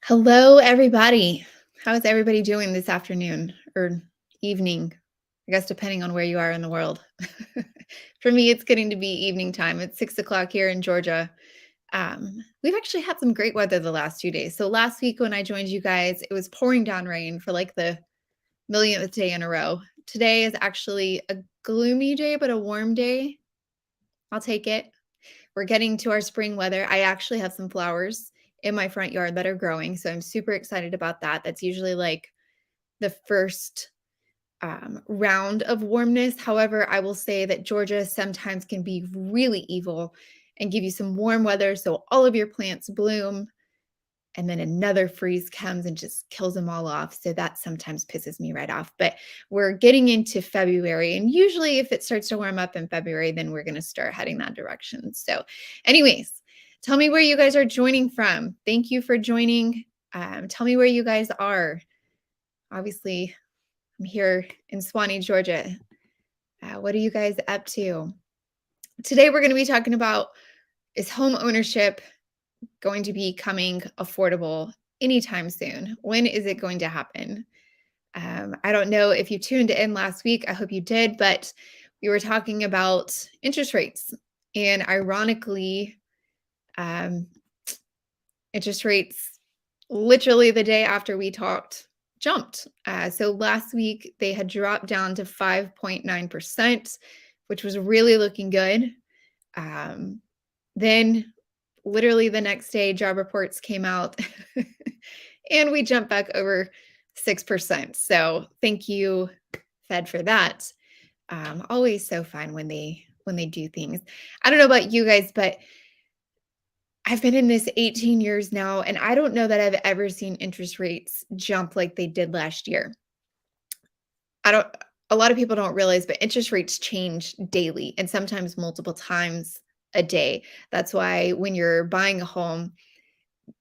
Hello, everybody. How is everybody doing this afternoon or evening? I guess depending on where you are in the world. For me, it's getting to be evening time. It's 6 o'clock here in Georgia. We've actually had some great weather the last 2 days. So last week when I joined you guys, it was pouring down rain for like the millionth day in a row. Today is actually a gloomy day, but a warm day. I'll take it. We're getting to our spring weather. I actually have some flowers in my front yard that are growing, so I'm super excited about that. That's usually like the first round of warmness. However, I will say that Georgia sometimes can be really evil and give you some warm weather, so all of your plants bloom, and then another freeze comes and just kills them all off. So that sometimes pisses me right off. But we're getting into February, and usually if it starts to warm up in February, then we're going to start heading that direction. So, anyways, tell me where you guys are joining from. Thank you for joining. Tell me where you guys are. Obviously, I'm here in Swanee, Georgia. What are you guys up to? Today, we're going to be talking about is home ownership going to be coming affordable anytime soon? When is it going to happen? I don't know if you tuned in last week. I hope you did, but we were talking about interest rates. And ironically, um, interest rates literally the day after we talked jumped. So last week they had dropped down to 5.9%, which was really looking good. Um, then literally the next day, job reports came out and we jumped back over 6%. So thank you, Fed, for that. Always so fun when they do things. I don't know about you guys, but I've been in this 18 years now, and I don't know that I've ever seen interest rates jump like they did last year. I don't A lot of people don't realize, but interest rates change daily and sometimes multiple times a day. That's why when you're buying a home,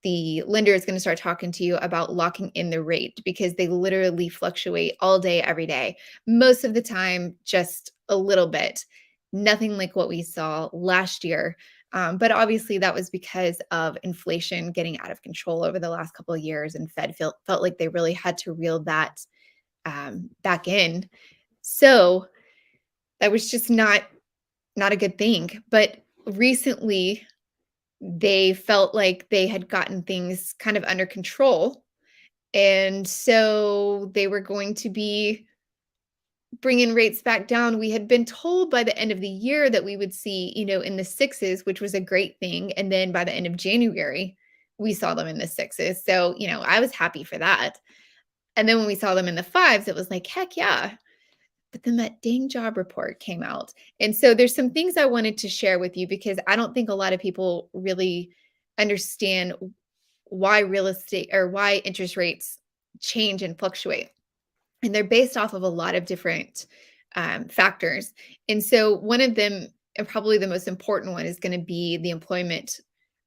the lender is going to start talking to you about locking in the rate because they literally fluctuate all day, every day. Most of the time, just a little bit. Nothing like what we saw last year. But obviously, that was because of inflation getting out of control over the last couple of years, and Fed felt like they really had to reel that back in. So that was just not a good thing. But recently, they felt like they had gotten things kind of under control. And so they were going to be bringing rates back down. We had been told by the end of the year that we would see, in the sixes, which was a great thing. And then by the end of January, we saw them in the sixes. So, I was happy for that. And then when we saw them in the fives, it was like, heck yeah. But then that dang job report came out. And so there's some things I wanted to share with you because I don't think a lot of people really understand why real estate or why interest rates change and fluctuate. And they're based off of a lot of different factors. And so one of them, and probably the most important one, is going to be the employment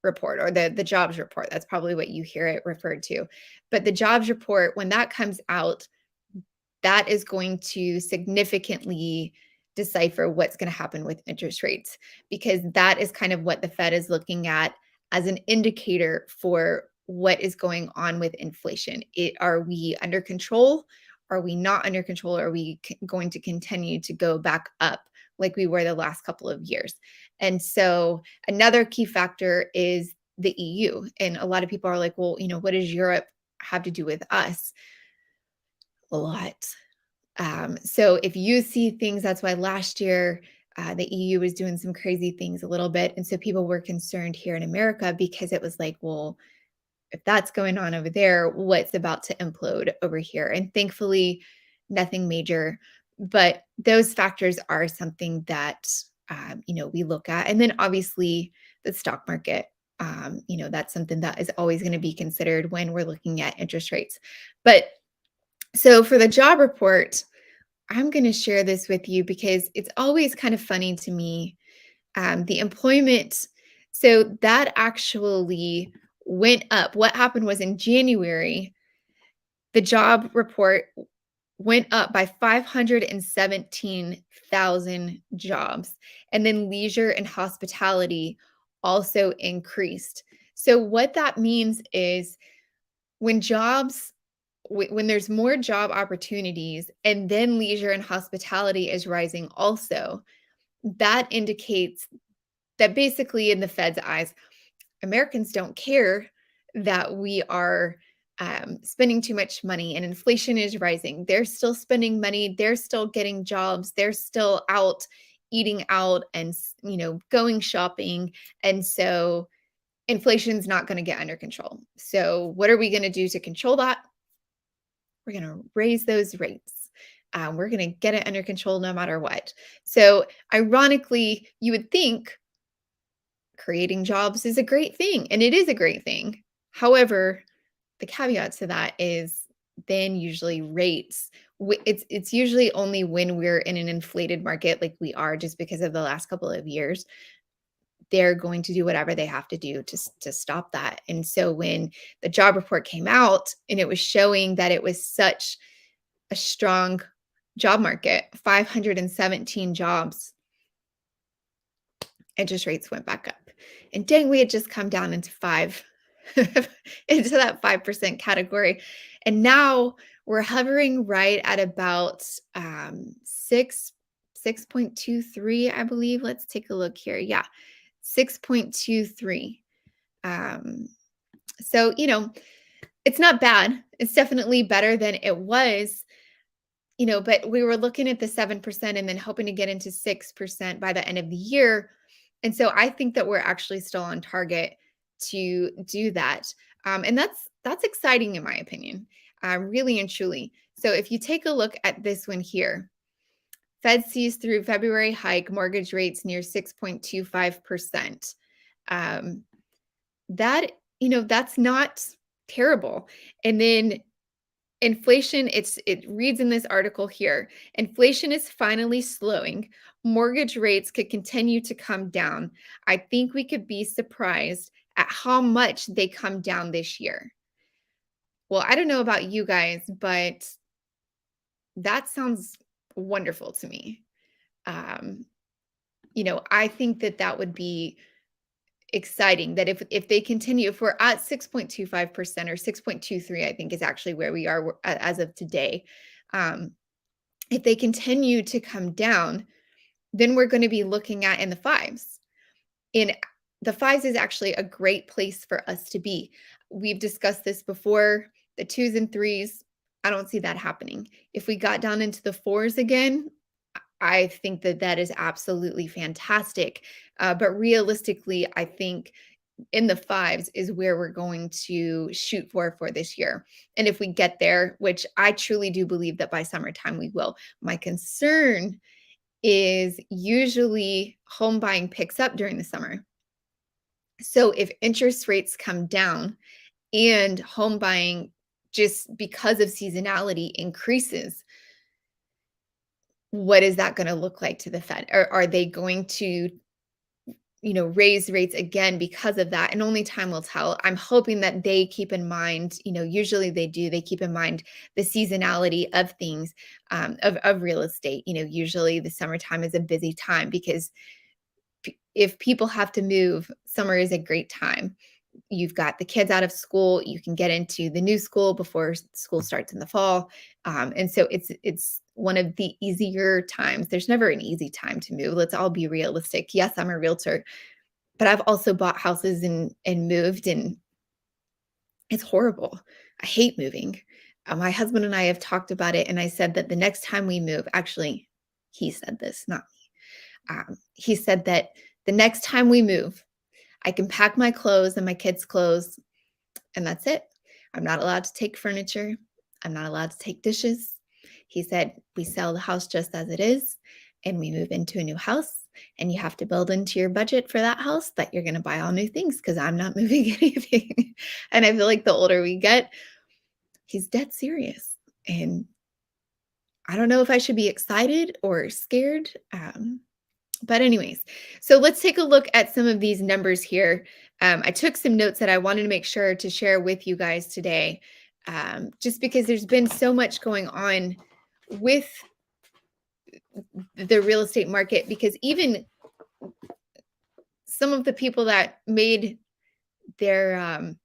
report or the jobs report. That's probably what you hear it referred to. But the jobs report, when that comes out, that is going to significantly decipher what's going to happen with interest rates because that is kind of what the Fed is looking at as an indicator for what is going on with inflation. Are we under control? Are we not under control? Are we going to continue to go back up like we were the last couple of years? And so another key factor is the EU. And a lot of people are like, well, what does Europe have to do with us? A lot. So if you see things, that's why last year the EU was doing some crazy things a little bit. And so people were concerned here in America because it was like, well, if that's going on over there, what's about to implode over here? And thankfully, nothing major. But those factors are something that, we look at. And then obviously the stock market. That's something that is always going to be considered when we're looking at interest rates. But so for the job report, I'm going to share this with you because it's always kind of funny to me. The employment, so that actually went up. What happened was in January, the job report went up by 517,000 jobs. And then leisure and hospitality also increased. So, what that means is when jobs when there's more job opportunities and then leisure and hospitality is rising also, that indicates that basically in the Fed's eyes, Americans don't care that we are spending too much money and inflation is rising. They're still spending money. They're still getting jobs. They're still out eating out and going shopping. And so inflation's not going to get under control. So what are we going to do to control that? We're going to raise those rates. We're going to get it under control no matter what. So ironically, you would think creating jobs is a great thing, and it is a great thing. However, the caveat to that is then usually rates. It's usually only when we're in an inflated market like we are just because of the last couple of years, they're going to do whatever they have to do to stop that. And so when the job report came out and it was showing that it was such a strong job market, 517 jobs, interest rates went back up. And dang, we had just come down into into that 5% category. And now we're hovering right at about 6.23, I believe. Let's take a look here. Yeah, 6.23. So, it's not bad. It's definitely better than it was, but we were looking at the 7% and then hoping to get into 6% by the end of the year. And so I think that we're actually still on target to do that. And that's exciting in my opinion, really and truly. So if you take a look at this one here, Fed sees through February hike mortgage rates near 6.25%. That, that's not terrible. And then inflation, it reads in this article here, inflation is finally slowing. Mortgage rates could continue to come down. I think we could be surprised at how much they come down this year. Well, I don't know about you guys, but that sounds wonderful to me. Um, I think that that would be exciting that if they continue, if we're at 6.25% or 6.23, I think is actually where we are as of today. Um, if they continue to come down, then we're going to be looking at in the fives. In the fives is actually a great place for us to be. We've discussed this before, the twos and threes. I don't see that happening. If we got down into the fours again, I think that that is absolutely fantastic. But realistically, I think in the fives is where we're going to shoot for this year. And if we get there, which I truly do believe that by summertime we will, my concern is usually home buying picks up during the summer. So if interest rates come down and home buying, just because of seasonality, increases, what is that going to look like to the Fed? Are they going to raise rates again because of that? And only time will tell. I'm hoping that they keep in mind, usually they do, they keep in mind the seasonality of things, of real estate. Usually the summertime is a busy time because if people have to move, summer is a great time. You've got the kids out of school, you can get into the new school before school starts in the fall. And so it's one of the easier times. There's never an easy time to move. Let's all be realistic. Yes, I'm a realtor, but I've also bought houses and moved, and it's horrible. I hate moving. My husband and I have talked about it, and I said that the next time we move, actually, he said this, not me. He said that the next time we move, I can pack my clothes and my kids' clothes, and that's it. I'm not allowed to take furniture. I'm not allowed to take dishes. He said, we sell the house just as it is, and we move into a new house, and you have to build into your budget for that house that you're going to buy all new things because I'm not moving anything. And I feel like the older we get, he's dead serious. And I don't know if I should be excited or scared. But anyways, so let's take a look at some of these numbers here. I took some notes that I wanted to make sure to share with you guys today, just because there's been so much going on with the real estate market, because even some of the people that made their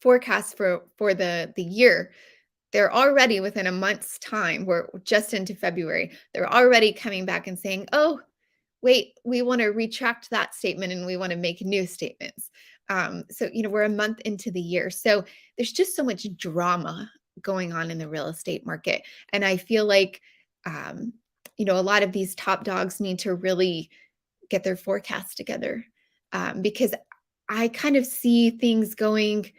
forecast for the year, they're already within a month's time. We're just into February. They're already coming back and saying, "Oh, wait, we want to retract that statement and we want to make new statements." So, we're a month into the year. So there's just so much drama going on in the real estate market. And I feel like, um, a lot of these top dogs need to really get their forecasts together, because I kind of see things going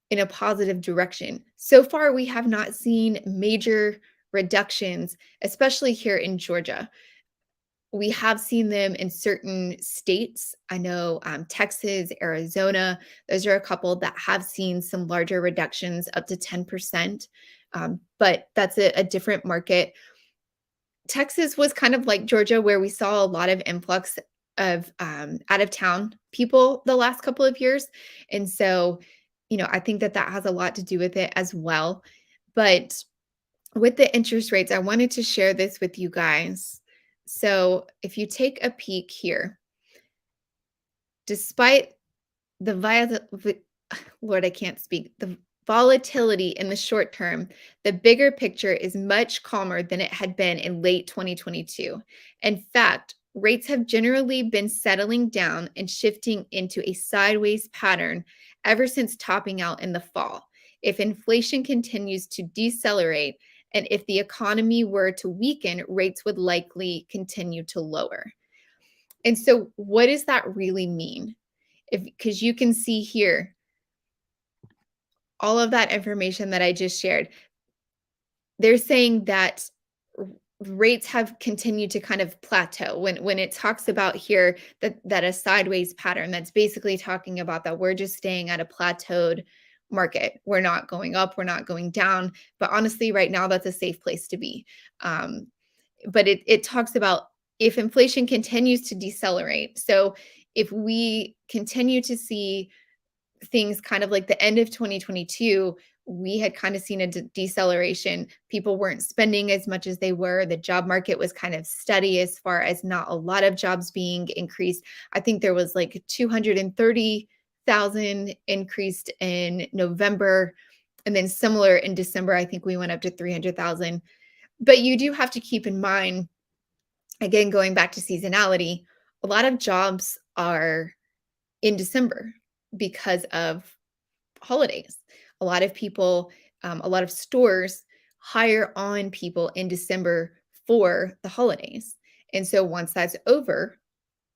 in a positive direction. So far, we have not seen major reductions, especially here in Georgia. We have seen them in certain states. I know Texas, Arizona, those are a couple that have seen some larger reductions up to 10%. But that's a different market. Texas was kind of like Georgia, where we saw a lot of influx of out of town people the last couple of years. And so, I think that that has a lot to do with it as well. But with the interest rates, I wanted to share this with you guys. So, if you take a peek here, despite the Lord, I can't speak, the volatility in the short term, the bigger picture is much calmer than it had been in late 2022. In fact, rates have generally been settling down and shifting into a sideways pattern ever since topping out in the fall. If inflation continues to decelerate and if the economy were to weaken, rates would likely continue to lower. And so, what does that really mean? If Because you can see here all of that information that I just shared, they're saying that r rates have continued to kind of plateau. When it talks about here that a sideways pattern, that's basically talking about that we're just staying at a plateaued market. We're not going up, we're not going down, but honestly, right now, that's a safe place to be. Um, but it talks about if inflation continues to decelerate. So if we continue to see things kind of like the end of 2022, we had kind of seen a deceleration. People weren't spending as much as they were. The job market was kind of steady as far as not a lot of jobs being increased. I think there was like 230,000 increased in November. And then similar in December, I think we went up to 300,000. But you do have to keep in mind, again, going back to seasonality, a lot of jobs are in December because of holidays. A lot of people, a lot of stores hire on people in December for the holidays. And so once that's over,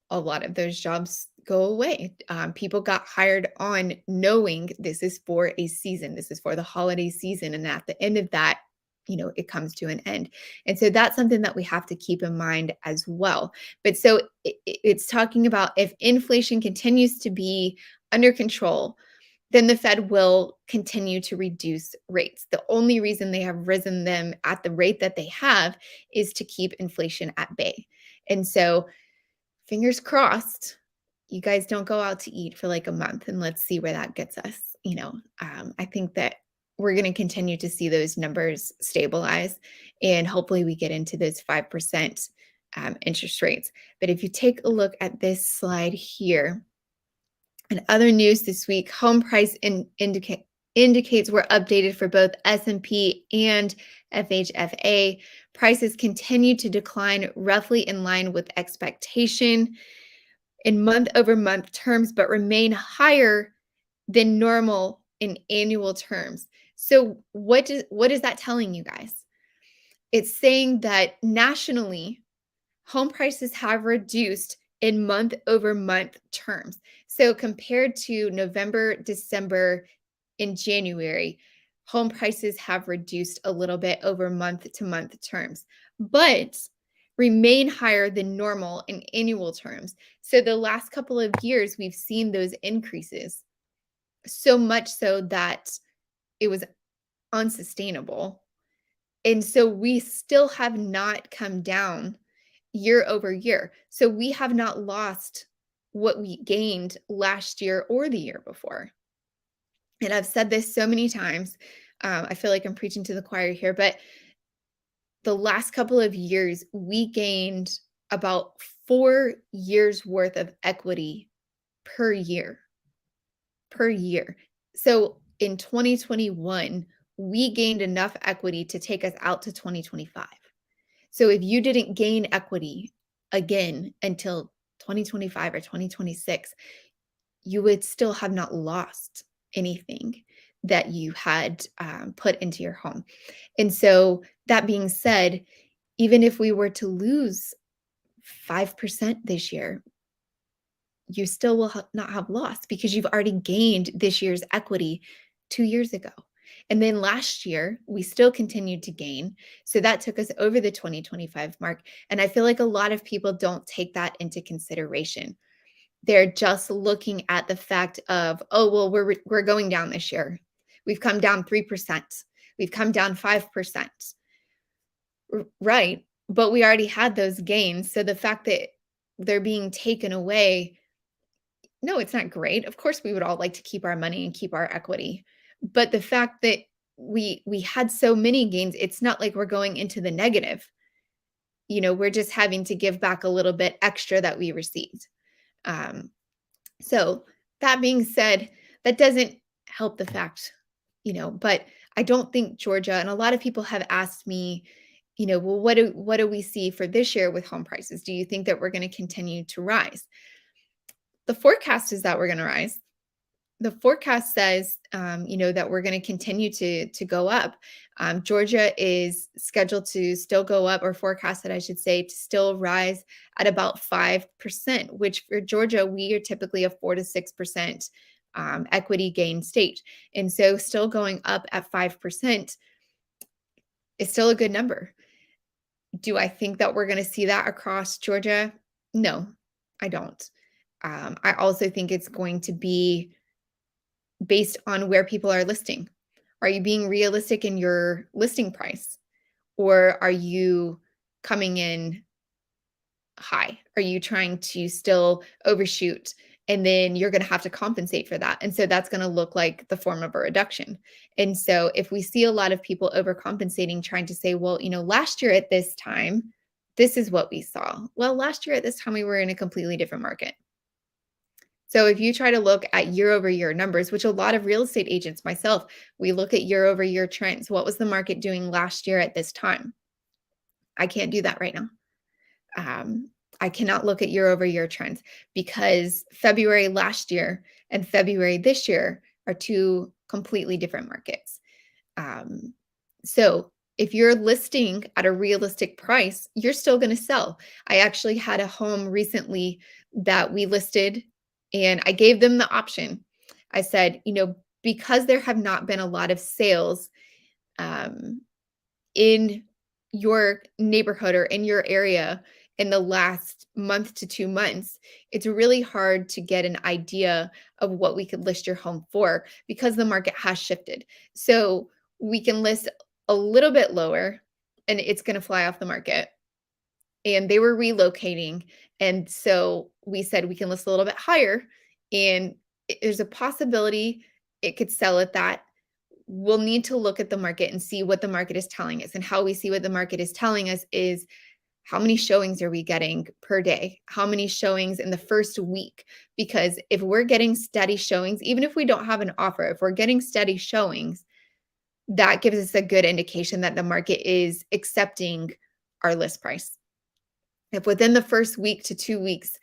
a lot of those jobs go away. People got hired on knowing this is for a season, this is for the holiday season. And at the end of that, it comes to an end. And so that's something that we have to keep in mind as well. But so it's talking about if inflation continues to be under control, then the Fed will continue to reduce rates. The only reason they have risen them at the rate that they have is to keep inflation at bay. And so, fingers crossed, you guys don't go out to eat for like a month, and let's see where that gets us. I think that we're going to continue to see those numbers stabilize, and hopefully we get into those 5% interest rates. But if you take a look at this slide here, and other news this week, home price indicates were updated for both S&P and FHFA. Prices continue to decline roughly in line with expectation in month-over-month terms, but remain higher than normal in annual terms. So what is that telling you guys? It's saying that nationally, home prices have reduced in month-over-month terms. So compared to November, December, and January, home prices have reduced a little bit over month-to-month terms, but remain higher than normal in annual terms. So the last couple of years, we've seen those increases, so much so that it was unsustainable. And so we still have not come down year over year. So we have not lost what we gained last year or the year before. And I've said this so many times. I feel like I'm preaching to the choir here, but the last couple of years, we gained about 4 years worth of equity per year, per year. So in 2021, we gained enough equity to take us out to 2025. So if you didn't gain equity again until 2025 or 2026, you would still have not lost anything that you had put into your home. And so, that being said, even if we were to lose 5% this year, you still will not have lost because you've already gained this year's equity 2 years ago. And then last year, we still continued to gain. So that took us over the 2025 mark. And I feel like a lot of people don't take that into consideration. They're just looking at the fact of, oh, well, we're going down this year. We've come down 3%. We've come down 5%. Right. But we already had those gains. So the fact that they're being taken away, no, it's not great. Of course, we would all like to keep our money and keep our equity. But the fact that we had so many gains, it's not like we're going into the negative. We're just having to give back a little bit extra that we received. Um, so that being said, that doesn't help the fact, but I don't think Georgia, and a lot of people have asked me, well, what do we see for this year with home prices? Do you think that we're going to continue to rise? The forecast is that we're going to rise. The forecast says, that we're going to continue to go up. Georgia is scheduled to still go up, or forecasted, I should say, to still rise at about 5%, which for Georgia, we are typically a 4 to 6% equity gain state. And so still going up at 5% is still a good number. Do I think that we're going to see that across Georgia? No, I don't. I also think it's going to be based on where people are listing. Are you being realistic in your listing price? Or are you coming in high? Are you trying to still overshoot? And then you're going to have to compensate for that. And so that's going to look like the form of a reduction. And so if we see a lot of people overcompensating, trying to say, well, last year at this time, this is what we saw. Well, last year at this time, we were in a completely different market. So if you try to look at year over year numbers, which a lot of real estate agents, myself, we look at year over year trends. What was the market doing last year at this time? I can't do that right now. I cannot look at year over year trends because February last year and February this year are two completely different markets. So if you're listing at a realistic price, you're still going to sell. I actually had a home recently that we listed, and I gave them the option. I said, because there have not been a lot of sales in your neighborhood or in your area in the last month to 2 months, it's really hard to get an idea of what we could list your home for because the market has shifted. So we can list a little bit lower and it's going to fly off the market. And they were relocating. And so we said we can list a little bit higher, and there's a possibility it could sell at that. We'll need to look at the market and see what the market is telling us. And how we see what the market is telling us is, how many showings are we getting per day? How many showings in the first week? Because if we're getting steady showings, even if we don't have an offer, if we're getting steady showings, that gives us a good indication that the market is accepting our list price. If within the first week to 2 weeks,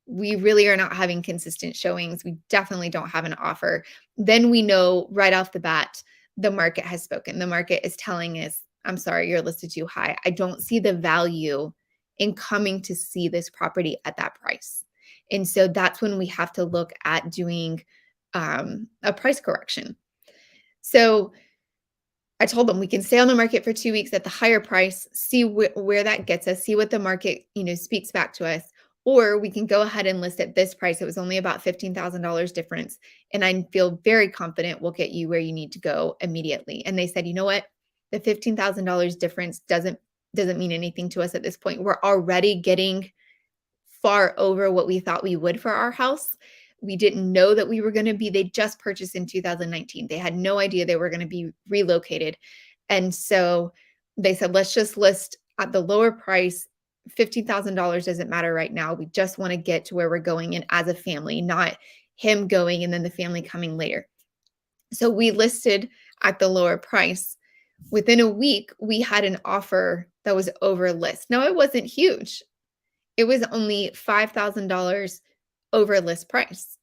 we really are not having consistent showings, we definitely don't have an offer, then we know right off the bat, the market has spoken. The market is telling us, I'm sorry, you're listed too high. I don't see the value in coming to see this property at that price. And so that's when we have to look at doing a price correction. So I told them we can stay on the market for 2 weeks at the higher price, see where that gets us, see what the market, speaks back to us, or we can go ahead and list at this price. It was only about $15,000 difference, and I feel very confident we'll get you where you need to go immediately. And they said, you know what? The $15,000 difference doesn't mean anything to us at this point. We're already getting far over what we thought we would for our house. We didn't know that we were going to be, they just purchased in 2019. They had no idea they were going to be relocated. And so they said, let's just list at the lower price. $15,000 doesn't matter right now. We just want to get to where we're going in as a family, not him going and then the family coming later. So we listed at the lower price. Within a week, we had an offer that was over list. Now, it wasn't huge. It was only $5,000 over list price,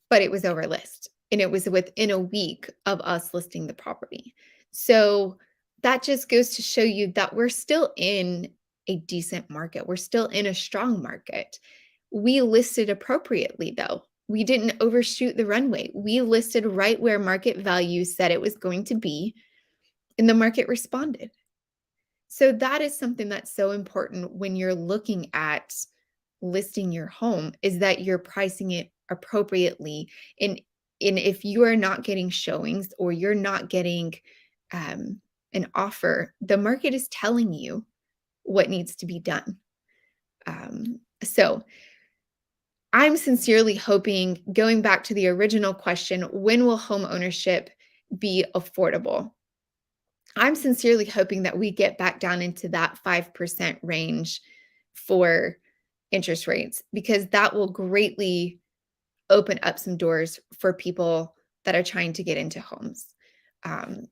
but it was over list. And it was within a week of us listing the property. So that just goes to show you that we're still in a decent market. We're still in a strong market. We listed appropriately, though. We didn't overshoot the runway. We listed right where market value said it was going to be, and the market responded. So that is something that's so important when you're looking at listing your home, is that you're pricing it appropriately. And if you are not getting showings or you're not getting an offer, the market is telling you what needs to be done. So I'm sincerely hoping, going back to the original question, when will home ownership be affordable? I'm sincerely hoping that we get back down into that 5% range for interest rates, because that will greatly open up some doors for people that are trying to get into homes.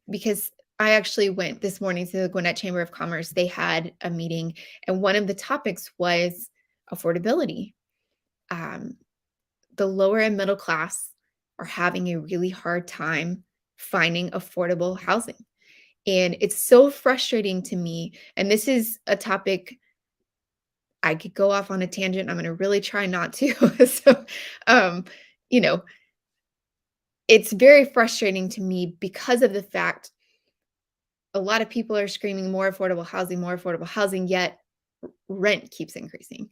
Because I actually went this morning to the Gwinnett Chamber of Commerce. They had a meeting, and one of the topics was affordability. Um, the lower and middle class are having a really hard time finding affordable housing. And it's so frustrating to me. And this is a topic I could go off on a tangent. I'm going to really try not to. So, um, you know, it's very frustrating to me because of the fact a lot of people are screaming more affordable housing, yet rent keeps increasing.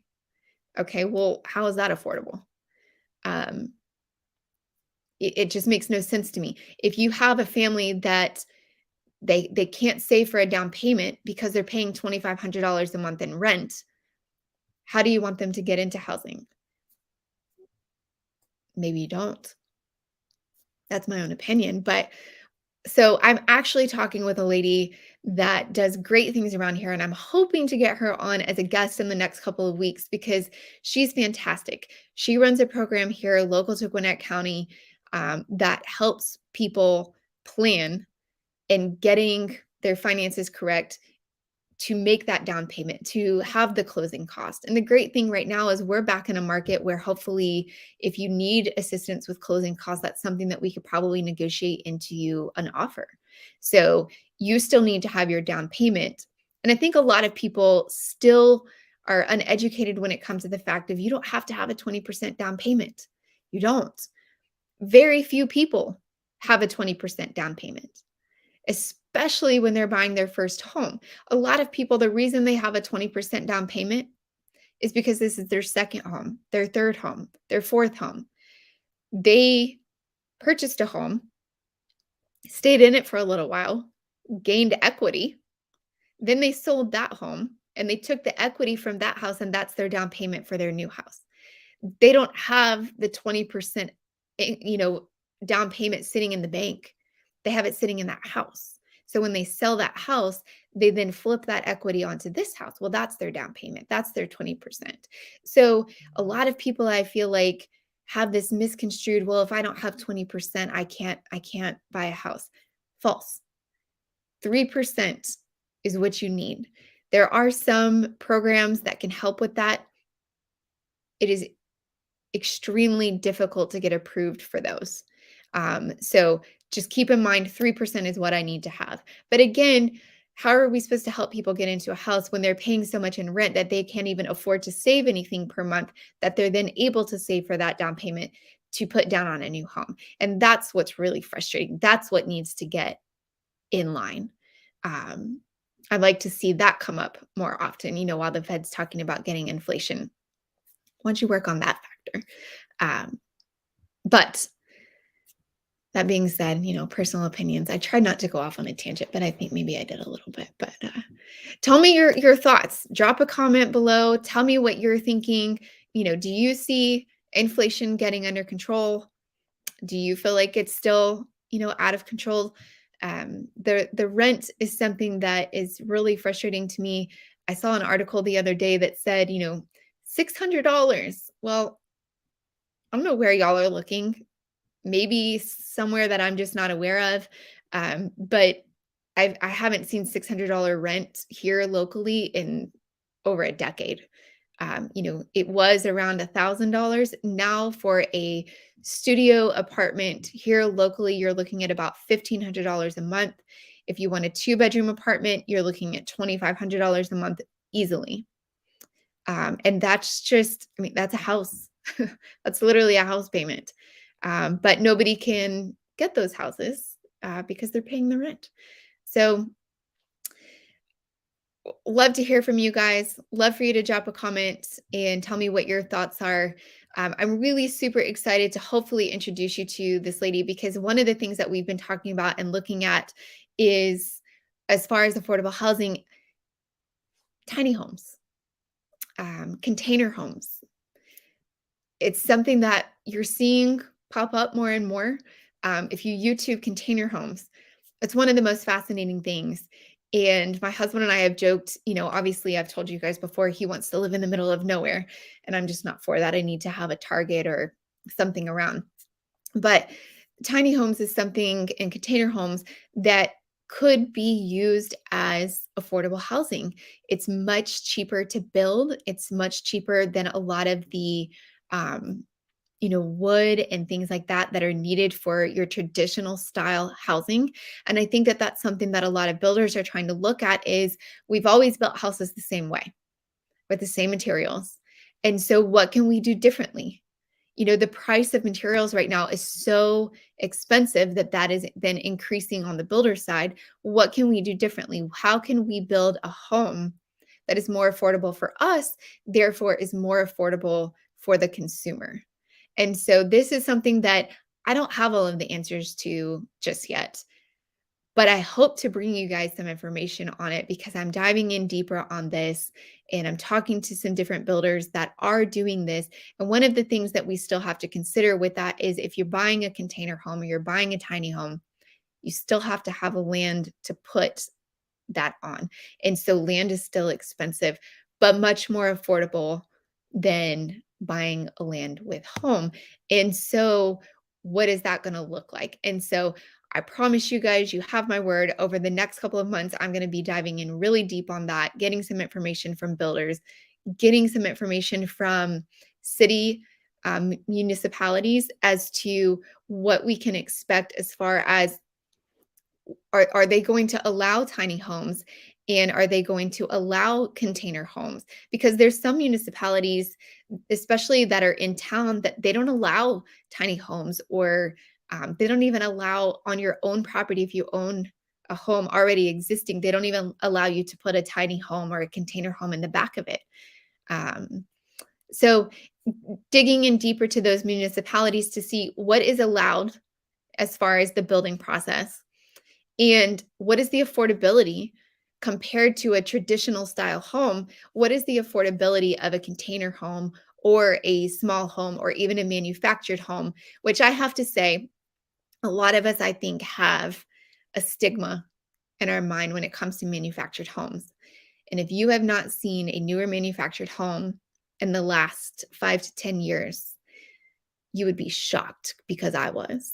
Okay, well, how is that affordable? Um, it just makes no sense to me. If you have a family that they can't save for a down payment because they're paying $2,500 a month in rent, how do you want them to get into housing? Maybe you don't. That's my own opinion. But so I'm actually talking with a lady that does great things around here, and I'm hoping to get her on as a guest in the next couple of weeks because she's fantastic. She runs a program here local to Gwinnett County that helps people plan and getting their finances correct to make that down payment, to have the closing cost. And the great thing right now is we're back in a market where hopefully if you need assistance with closing costs, that's something that we could probably negotiate into you an offer. So you still need to have your down payment. And I think a lot of people still are uneducated when it comes to the fact of you don't have to have a 20% down payment. You don't. Very few people have a 20% down payment, especially when they're buying their first home. A lot of people, the reason they have a 20% down payment is because this is their second home, their third home, their fourth home. They purchased a home, stayed in it for a little while, gained equity, then they sold that home and they took the equity from that house, and that's their down payment for their new house. They don't have the 20%, down payment sitting in the bank. They have it sitting in that house. So when they sell that house, they then flip that equity onto this house. Well, that's their down payment. That's their 20%. So a lot of people, I feel like, have this misconstrued, well, if I don't have 20%, I can't buy a house. False. 3% is what you need. There are some programs that can help with that. It is extremely difficult to get approved for those. So just keep in mind 3% is what I need to have. But again, how are we supposed to help people get into a house when they're paying so much in rent that they can't even afford to save anything per month that they're then able to save for that down payment to put down on a new home? And that's what's really frustrating. That's what needs to get in line. Um, I'd like to see that come up more often, while the Fed's talking about getting inflation. Why don't you work on that factor? Um, but that being said, personal opinions. I tried not to go off on a tangent, but I think maybe I did a little bit. But tell me your thoughts. Drop a comment below. Tell me what you're thinking. Do you see inflation getting under control? Do you feel like it's still, out of control? The rent is something that is really frustrating to me. I saw an article the other day that said, $600. Well, I don't know where y'all are looking. maybe somewhere that I'm just not aware of. But I haven't seen $600 rent here locally in over a decade. It was around $1,000. Now for a studio apartment here locally, you're looking at about $1,500 a month. If you want a two-bedroom apartment, you're looking at $2,500 a month easily. And that's just, I mean, that's a house. That's literally a house payment. But nobody can get those houses because they're paying the rent. So, love to hear from you guys. Love for you to drop a comment and tell me what your thoughts are. I'm really super excited to hopefully introduce you to this lady because one of the things that we've been talking about and looking at is, as far as affordable housing, tiny homes, container homes. It's something that you're seeing pop up more and more. If you YouTube container homes, it's one of the most fascinating things. And my husband and I have joked, obviously, I've told you guys before, he wants to live in the middle of nowhere. And I'm just not for that. I need to have a Target or something around. But tiny homes is something, and container homes, that could be used as affordable housing. It's much cheaper to build. It's much cheaper than a lot of the um, wood and things like that that are needed for your traditional style housing. And I think that that's something that a lot of builders are trying to look at is we've always built houses the same way with the same materials. And so what can we do differently? The price of materials right now is so expensive that is then increasing on the builder side. What can we do differently? How can we build a home that is more affordable for us, therefore is more affordable for the consumer? And so this is something that I don't have all of the answers to just yet, but I hope to bring you guys some information on it because I'm diving in deeper on this and I'm talking to some different builders that are doing this. And one of the things that we still have to consider with that is if you're buying a container home or you're buying a tiny home, you still have to have a land to put that on. And so land is still expensive, but much more affordable than buying a land with home. And so what is that going to look like? And so I promise you guys, you have my word, over the next couple of months, I'm going to be diving in really deep on that, getting some information from builders, getting some information from city municipalities as to what we can expect as far as are they going to allow tiny homes, and are they going to allow container homes? Because there's some municipalities, especially that are in town, that they don't allow tiny homes, or they don't even allow on your own property. If you own a home already existing, they don't even allow you to put a tiny home or a container home in the back of it. So digging in deeper to those municipalities to see what is allowed as far as the building process, and what is the affordability compared to a traditional style home? What is the affordability of a container home or a small home or even a manufactured home? Which I have to say, a lot of us, I think, have a stigma in our mind when it comes to manufactured homes. And if you have not seen a newer manufactured home in the last 5 to 10 years, you would be shocked, because I was.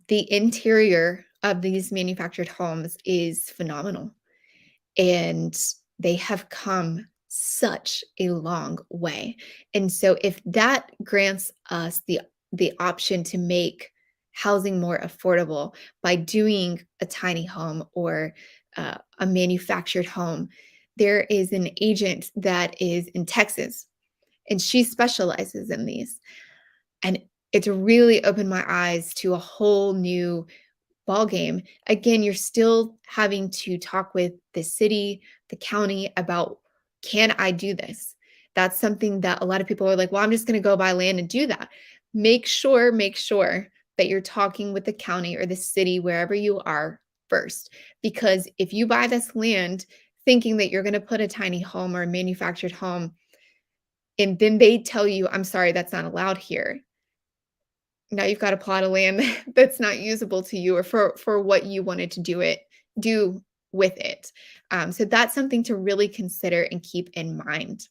The interior of these manufactured homes is phenomenal, and they have come such a long way. And so if that grants us the option to make housing more affordable by doing a tiny home or a manufactured home, there is an agent that is in Texas, and she specializes in these. And it's really opened my eyes to a whole new ball game. Again, you're still having to talk with the city, the county about, can I do this? That's something that a lot of people are like, well, I'm just going to go buy land and do that. Make sure that you're talking with the county or the city, wherever you are, first. Because if you buy this land thinking that you're going to put a tiny home or a manufactured home, and then they tell you, I'm sorry, that's not allowed here, now you've got a plot of land that's not usable to you or for what you wanted to do with it. So that's something to really consider and keep in mind.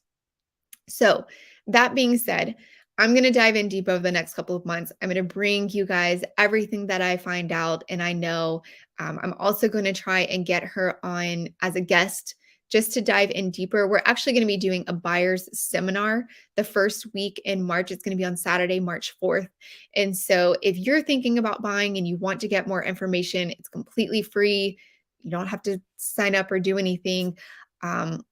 So that being said, I'm going to dive in deep over the next couple of months. I'm going to bring you guys everything that I find out and I know. I'm also going to try and get her on as a guest just to dive in deeper. We're actually going to be doing a buyer's seminar the first week in March. It's going to be on Saturday, March 4th. And so if you're thinking about buying and you want to get more information, it's completely free. You don't have to sign up or do anything. Um,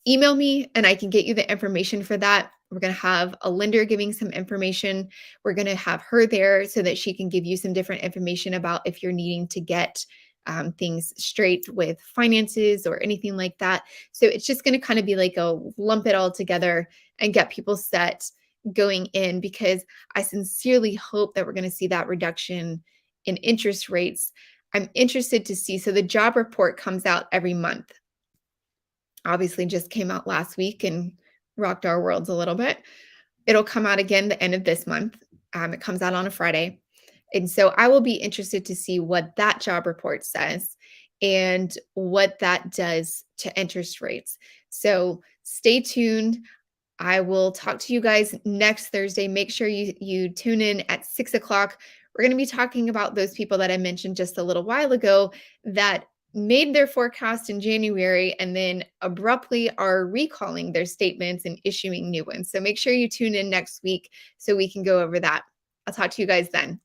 Email me and I can get you the information for that. We're going to have a lender giving some information. We're going to have her there so that she can give you some different information about if you're needing to get things straight with finances or anything like that. So it's just going to kind of be like a lump it all together and get people set going in, because I sincerely hope that we're going to see that reduction in interest rates. I'm interested to see. So the job report comes out every month. Obviously just came out last week and rocked our worlds a little bit. It'll come out again the end of this month. It comes out on a Friday. And so I will be interested to see what that job report says and what that does to interest rates. So stay tuned. I will talk to you guys next Thursday. Make sure you tune in at 6 o'clock. We're going to be talking about those people that I mentioned just a little while ago that made their forecast in January and then abruptly are recalling their statements and issuing new ones. So make sure you tune in next week so we can go over that. I'll talk to you guys then.